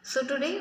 So today,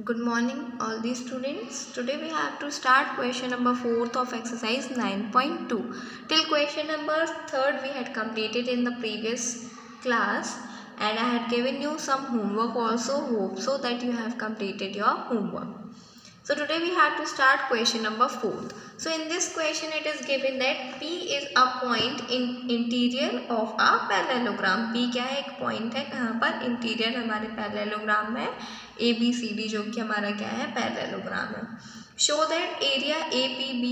good morning all the students. Today we have to start question number 4th of exercise 9.2. Till question number 3rd we had completed in the previous class, and I had given you some homework also. Hope so that you have completed your homework. So today we have to start question number 4th. So in this question it is given that P is a point in interior of a parallelogram. P क्या है? एक point है कहाँ पर? Interior हमारे parallelogram में ABCD जो कि हमारा क्या है? पैरेललोग्राम है. Show that area APB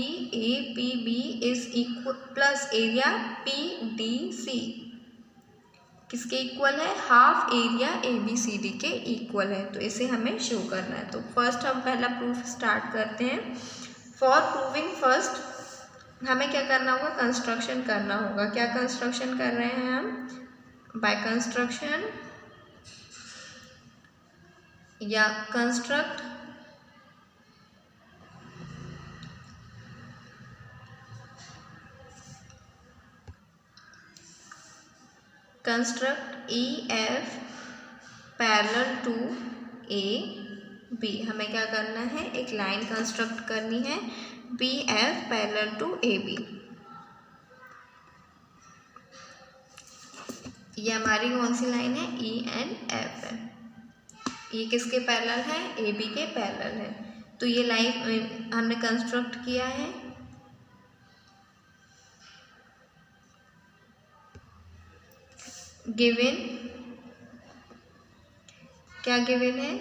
is equal plus area PDC किसके इक्वल है? हाफ एरिया ABCD के इक्वल है. तो इसे हमें शो करना है. तो फर्स्ट हम पहला प्रूफ स्टार्ट करते हैं. फॉर प्रूविंग फर्स्ट हमें क्या करना होगा? कंस्ट्रक्शन करना होगा. क्या कंस्ट्रक्शन कर रहे हैं हम? बाय कंस्ट्रक्शन या construct EF parallel to AB. हमें क्या करना है? एक लाइन कंस्ट्रक्ट करनी है BF पैरेलल टू AB. ये हमारी कौन सी लाइन है? ENF है. ये किसके पैरेलल है? AB के पैरेलल है. तो ये लाइन हमने कंस्ट्रक्ट किया है. गिवन क्या गिवन है?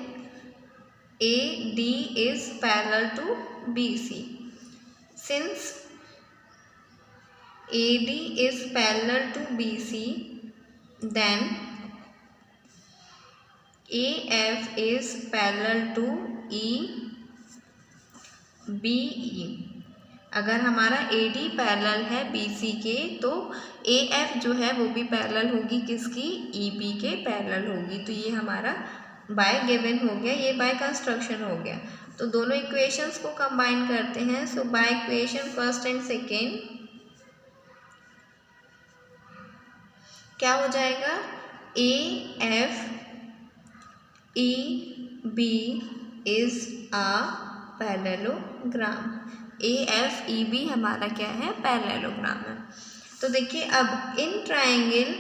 AD is parallel to BC. Since AD is parallel to BC, then AF is parallel to EBE. अगर हमारा AD पैरेलल है BC के, तो AF जो है वो भी पैरेलल होगी किसकी? EB के पैरेलल होगी. तो ये हमारा बाय गिवन हो गया, ये बाय कंस्ट्रक्शन हो गया. तो दोनों इक्वेशंस को कंबाइन करते हैं. So by equation first and second क्या हो जाएगा? AF EB is a parallelogram. AF EB हमारा क्या है? पैरेललोग्राम है. तो देखिए अब इन ट्राइंगल,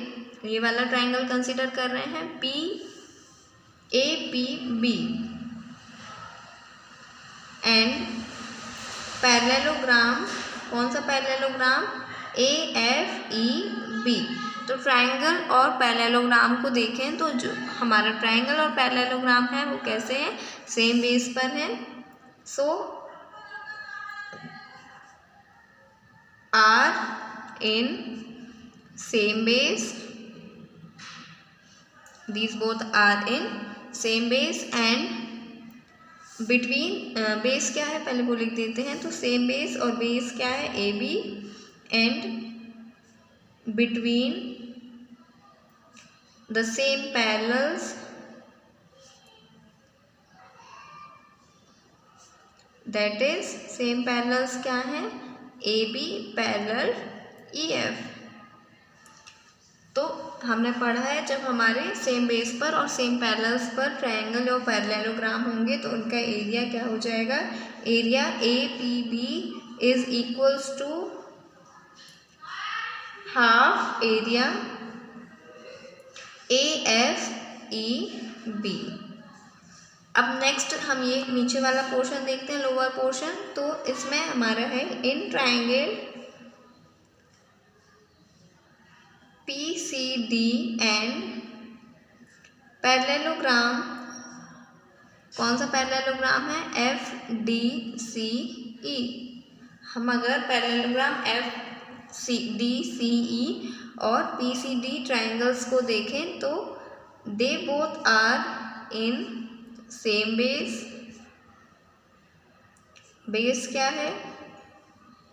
ये वाला ट्राइंगल कंसीडर कर रहे हैं PAPB एंड पैरेललोग्राम. कौन सा पैरेललोग्राम? AFEB. तो ट्राइंगल और पैरेललोग्राम को देखें तो जो हमारा ट्राइंगल और पैरेललोग्राम है वो कैसे हैं? सेम बेस पर है. So are in same base. These both are in same base and between base क्या है पहले वो लिख देते हैं. तो same base और base क्या है? AB and between the same parallels that is same parallels क्या है? AB parallel EF. तो हमने पढ़ा है जब हमारे सेम बेस पर और सेम पैरेलल्स पर ट्रायंगल और पैरेललोग्राम होंगे तो उनका एरिया क्या हो जाएगा? Area APB is equals to half area AFEB. अब नेक्स्ट हम ये नीचे वाला पोर्शन देखते हैं, लोअर पोर्शन. तो इसमें हमारा है in triangle PCD and parallelogram. कौन सा पैरेललोग्राम है? FDCE. हम अगर पैरेललोग्राम FDCE और PCD ट्राइंगल्स को देखें तो they both are in same base. Base क्या है?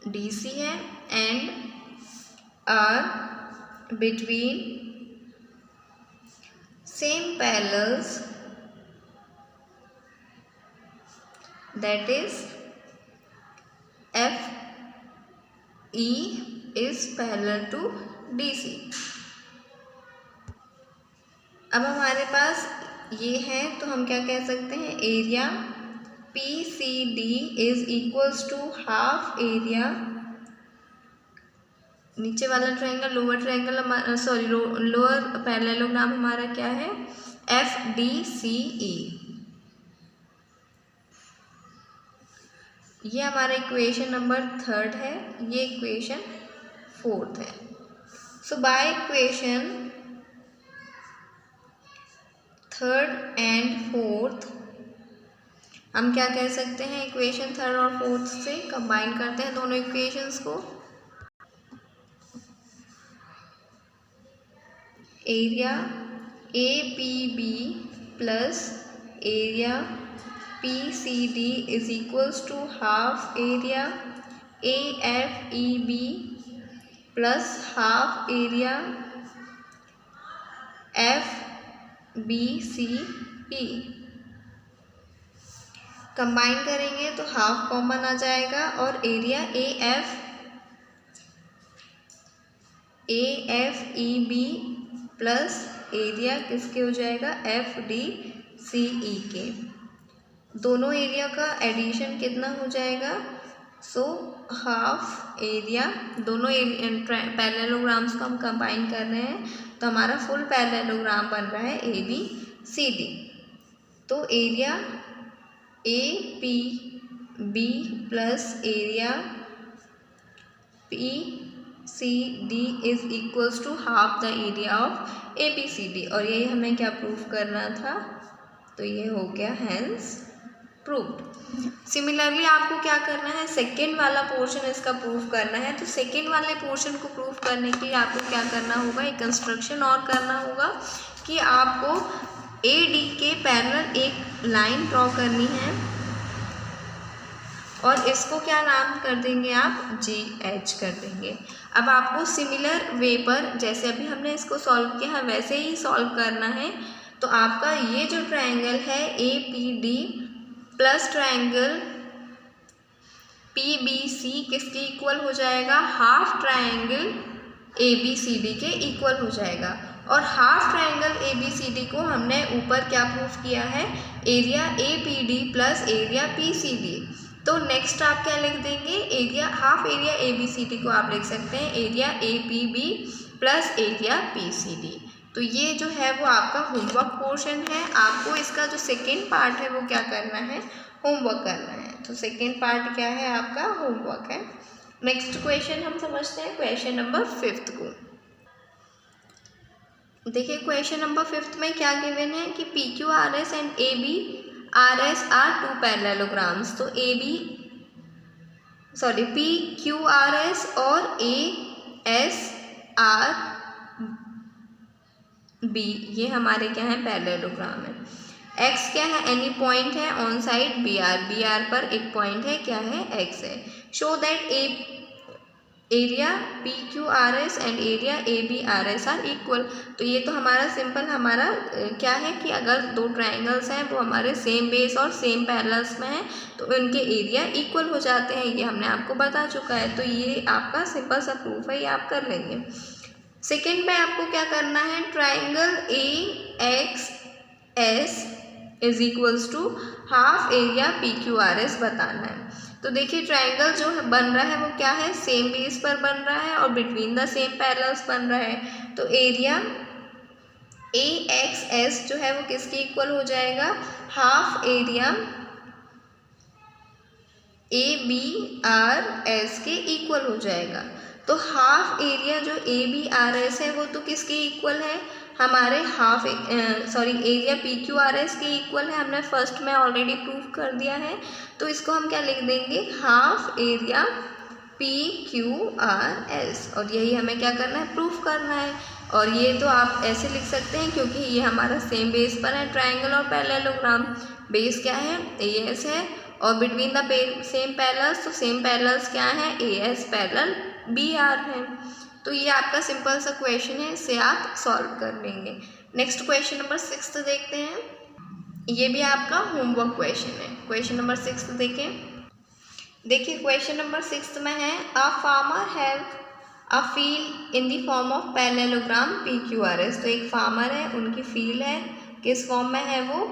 DC है and are between same parallels that is FE is parallel to DC. अब हमारे पास ये है तो हम क्या कह सकते हैं, area PCD is equals to half area, नीचे वाला triangle lower triangle sorry lower parallelogram हमारा क्या है, FDCE। ये हमारा इक्वेशन नंबर 3 है, ये इक्वेशन 4 है। सो बाय इक्वेशन 3 एंड 4 हम क्या कह सकते हैं, इक्वेशन 3 और 4 से कंबाइन करते हैं दोनों इक्वेशंस को। Area APB plus area PCD is equals to half area AFEB plus half area FBCE। Combine करेंगे तो हाफ कॉमन आ जाएगा और एरिया AFEB प्लस एरिया किसके हो जाएगा, FDCE के। दोनों एरिया का एडिशन कितना हो जाएगा, सो हाफ एरिया, दोनों पैरेललोग्राम्स को हम कंबाइन कर रहे हैं तो हमारा फुल पैरेललोग्राम बन रहा है ABCD। तो area APB plus area PCD is equals to half the area of ABCD, और यही हमें क्या प्रूफ करना था, तो ये हो गया हेंस प्रूव्ड। सिमिलरली आपको क्या करना है, सेकेंड वाला पोर्शन इसका प्रूफ करना है। तो सेकेंड वाले पोर्शन को प्रूफ करने के लिए आपको क्या करना होगा, एक कंस्ट्रक्शन और करना होगा कि आपको AD के पैरेलल एक लाइन ड्रॉ करनी है और इसको क्या नाम कर देंगे आप, GH कर देंगे। अब आपको सिमिलर वे पर, जैसे अभी हमने इसको सॉल्व किया है वैसे ही सॉल्व करना है। तो आपका ये जो ट्रायंगल है APD प्लस ट्रायंगल PBC किसके इक्वल हो जाएगा, हाफ ट्रायंगल ABCD के इक्वल हो जाएगा। और हाफ ट्रायंगल ABCD को हमने ऊपर क्या प्रूफ किया है, area APD plus area PCD। तो नेक्स्ट आप क्या लिख देंगे, एरिया हाफ एरिया ABCD को आप लिख सकते हैं area APB plus area PCD। तो ये जो है वो आपका होमवर्क पोर्शन है। आपको इसका जो सेकेंड पार्ट है वो क्या करना है, होमवर्क करना है। तो सेकेंड पार्ट क्या है आपका, होमवर्क है। नेक्स्ट क्वेश्चन हम समझते हैं, क्वेश्चन नंबर 5 को। देखिए क्वेश्चन नंबर 5 में क्या गिवन है कि PQRS and ABRS are two parallelograms. तो PQRS और ASRB ये हमारे क्या है, पैरेललोग्राम है। X क्या है, एनी पॉइंट है ऑन साइड BR पर एक पॉइंट है, क्या है, X है। Show that area PQRS and area ABRS are equal. तो ये तो हमारा सिंपल हमारा क्या है कि अगर दो ट्राइंगल्स हैं वो हमारे सेम बेस और सेम पैरेलल्स में हैं तो उनके एरिया इक्वल हो जाते हैं, ये हमने आपको बता चुका है। तो ये आपका सिंपल सा प्रूफ है, ये आप कर लेंगे। सेकेंड में आपको क्या करना है, triangle AXS is equals to half area PQRS बताना है। तो देखिए ट्राइंगल जो बन रहा है वो क्या है, सेम बेस पर बन रहा है और बिटवीन द सेम पैरेलल्स बन रहा है। तो एरिया AXS जो है वो किसके इक्वल हो जाएगा, हाफ एरिया ABRS के इक्वल हो जाएगा। तो हाफ एरिया जो ABRS है वो तो किसके इक्वल है, हमारे एरिया PQRS के इक्वल है। हमने फर्स्ट में ऑलरेडी प्रूफ कर दिया है। तो इसको हम क्या लिख देंगे, हाफ एरिया PQRS, और यही हमें क्या करना है, प्रूफ करना है। और ये तो आप ऐसे लिख सकते हैं क्योंकि ये हमारा सेम बेस पर है ट्राइंगल और पैरेललोग्राम। बेस क्या है, AS है, और बिटवीन द सेम पैरेलल्स, तो सेम पैरेलल्स क्या है, AS पैरेलल BR है। तो ये आपका सिंपल सा क्वेश्चन है, इसे आप सॉल्व कर लेंगे। नेक्स्ट क्वेश्चन नंबर 6 देखते हैं, ये भी आपका होमवर्क क्वेश्चन है। क्वेश्चन नंबर 6 देखें। देखिए क्वेश्चन नंबर 6 में है, a farmer have a field in the form of parallelogram PQRS। तो एक फार्मर है, उनकी फील्ड है किस फॉर्म में है वो,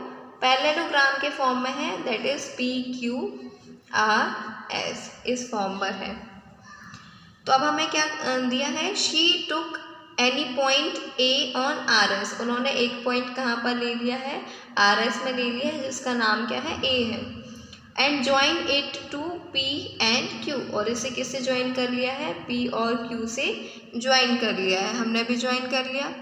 पैरेललोग्राम के फॉर्म में है, दैट इज PQRS इस फॉर्म पर है। तो अब हमें क्या दिया है, she took any point A on RS, उन्होंने एक पॉइंट कहाँ पर ले लिया है, RS में ले लिया है, जिसका नाम क्या है, A है। And join it to P and Q, और इसे किससे ज्वाइन कर लिया है, P और Q से ज्वाइन कर लिया है, हमने भी ज्वाइन कर लिया।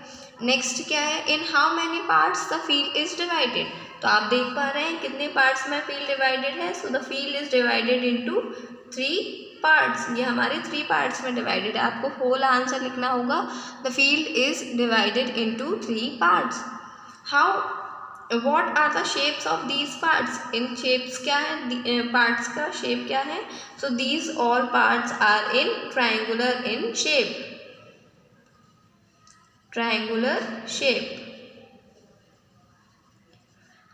नेक्स्ट क्या है, in how many parts the field is divided, तो आप देख पा रहे हैं कितने पार्ट्स में फील्ड डिवाइडेड है, so the field is divided into 3 parts, ये हमारे 3 पार्ट्स में डिवाइडेड है। आपको होल आंसर लिखना होगा, the field is divided into 3 parts. How what are the shapes of these parts, in shapes क्या है, पार्ट्स का शेप क्या है, so these all parts are in triangular in shape, triangular shape.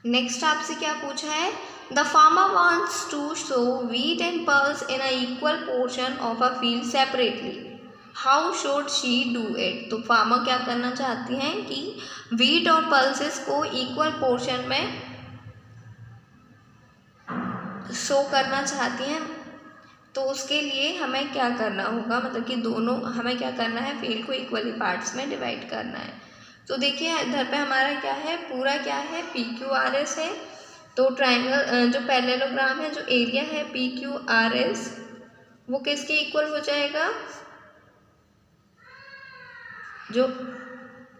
Next आपसे क्या पूछा है, the farmer wants to sow wheat and pulse in a equal portion of a field separately, how should she do it, तो farmer क्या करना चाहती हैं कि व्हीट और पल्सेस को इक्वल पोर्शन में शो करना चाहती हैं, तो उसके लिए हमें क्या करना होगा, मतलब कि दोनों हमें क्या करना है, फील्ड को इक्वली पार्ट्स में डिवाइड करना है। तो देखिए इधर पे हमारा क्या है, पूरा क्या है, PQRS है, तो ट्रायंगल जो पैरेललोग्राम है, जो एरिया है PQRS वो किसके इक्वल हो जाएगा, जो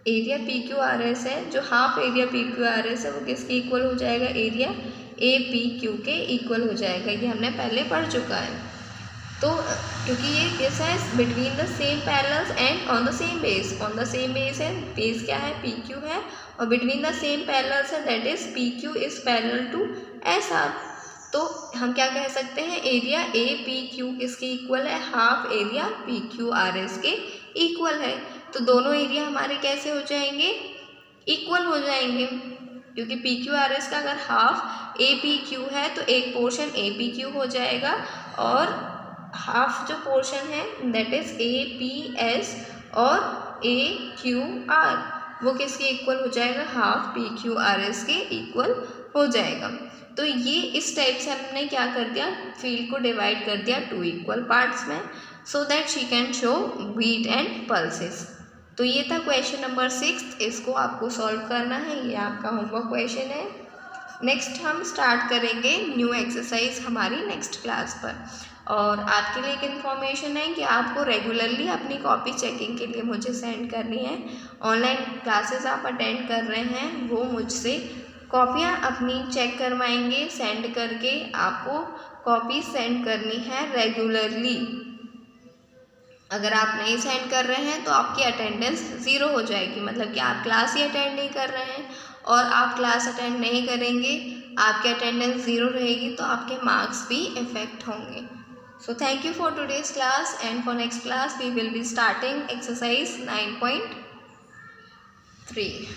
एरिया PQRS है, जो हाफ एरिया PQRS है वो किसके इक्वल हो जाएगा, एरिया APQ के इक्वल हो जाएगा, ये हमने पहले पढ़ चुका है। तो क्योंकि ये कैसा है, between the same parallels and on the same base, on the same base है, बेस क्या है, PQ है, और बिटवीन द सेम पैरेलल्स है, that is PQ is parallel to SR। तो हम क्या कह सकते हैं, एरिया APQ किसके इक्वल है, हाफ एरिया PQRS के इक्वल है। तो दोनों एरिया हमारे कैसे हो जाएंगे, इक्वल हो जाएंगे, क्योंकि PQRS का अगर हाफ APQ है तो एक पोर्शन APQ हो जाएगा, और हाफ जो पोर्शन है दैट इज APS और AQR वो किसके इक्वल हो जाएगा, हाफ PQRS के इक्वल हो जाएगा। तो ये इस टाइप से हमने क्या कर दिया, फील्ड को डिवाइड कर दिया 2 इक्वल पार्ट्स में, so that she can show wheat and pulses. तो ये था क्वेश्चन नंबर 6, इसको आपको सॉल्व करना है, ये आपका होमवर्क क्वेश्चन है। नेक्स्ट हम स्टार्ट करेंगे न्यू एक्सरसाइज हमारी नेक्स्ट क्लास पर। और आपके लिए एक इन्फॉर्मेशन है कि आपको रेगुलरली अपनी कॉपी चेकिंग के लिए मुझे सेंड करनी है। ऑनलाइन क्लासेस आप अटेंड कर रहे हैं, वो मुझसे कॉपियाँ अपनी चेक करवाएंगे, सेंड करके आपको कॉपी सेंड करनी है रेगुलरली। अगर आप नहीं सेंड कर रहे हैं तो आपकी अटेंडेंस 0 हो जाएगी, मतलब कि आप क्लास ही अटेंड नहीं कर रहे हैं, और आप क्लास अटेंड नहीं करेंगे, आपकी अटेंडेंस 0 रहेगी, तो आपके मार्क्स भी इफेक्ट होंगे। So thank you for today's class, and for next class we will be starting exercise 9.3.